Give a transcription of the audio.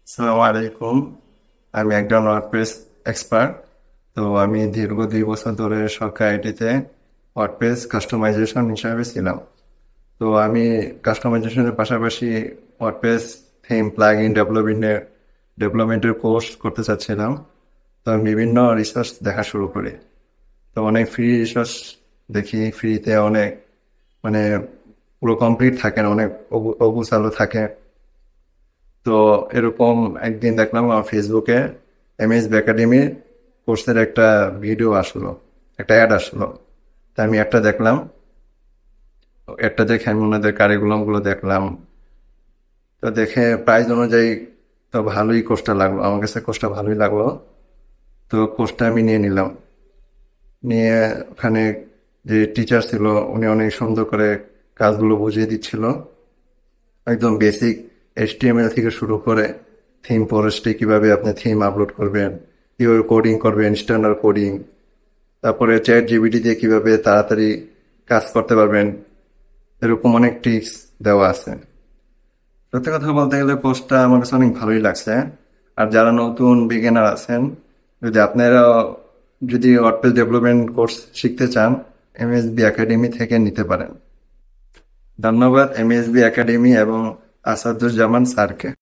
আসসালামু আলাইকুম। আমি একজন ওয়ার্ডপ্রেস এক্সপার্ট। তো আমি দীর্ঘ 2 বছর ধরে সরকারি আইটিতে ওয়ার্ডপ্রেস কাস্টমাইজেশন হিসাবে ছিলাম। তো আমি কাস্টমাইজেশনের পাশাপাশি ওয়ার্ডপ্রেস থিম প্লাগইন ডেভেলপমেন্টের কোর্স করতে চাচ্ছিলাম। তো আমি বিভিন্ন রিসার্চ দেখা শুরু করি। তো অনেক ফ্রি রিসার্চ দেখি, ফ্রিতে অনেক মানে পুরো কমপ্লিট থাকে না, অনেক অবুচালু থাকে। তো এরকম একদিন দেখলাম আমার ফেসবুকে এমএসবি একাডেমির কোর্সের একটা ভিডিও আসলো, একটা অ্যাড আসলো। তা আমি একটা দেখলাম, একটা দেখে আমি ওনাদের কারিকুলাম গুলো দেখলাম। তো দেখে প্রাইস অনুযায়ী তো ভালোই কোর্সটা লাগলো, আমার কাছে কোর্সটা ভালোই লাগলো। তো কোর্সটা আমি নিয়ে নিলাম। নিয়ে ওখানে যে টিচার ছিল উনি অনেক সুন্দর করে কাজগুলো বুঝিয়ে দিচ্ছিল, একদম বেসিক এইচটিএমএল থেকে শুরু করে থিম ফরেস্টে কিভাবে আপনি থিম আপলোড করবেন, কিভাবে কোডিং করবেন, স্ট্যান্ডার্ড কোডিং, তারপরে চ্যাট জিপিটি দিয়ে কিভাবে তাড়াতাড়ি কাজ করতে পারবেন, এরকম অনেক টিপস দেওয়া আছে। সত্যি কথা বলতে গেলে কোর্সটা আমার কাছে অনেক ভালোই লাগছে। আর যারা নতুন বিগিনার আছেন, আপনারা যদি ওয়ার্ডপ্রেস ডেভেলপমেন্ট কোর্স শিখতে চান, এমএসবি একাডেমি থেকে নিতে পারেন। ধন্যবাদ এমএসবি একাডেমি এবং আসাদুজ্জামান স্যারকে।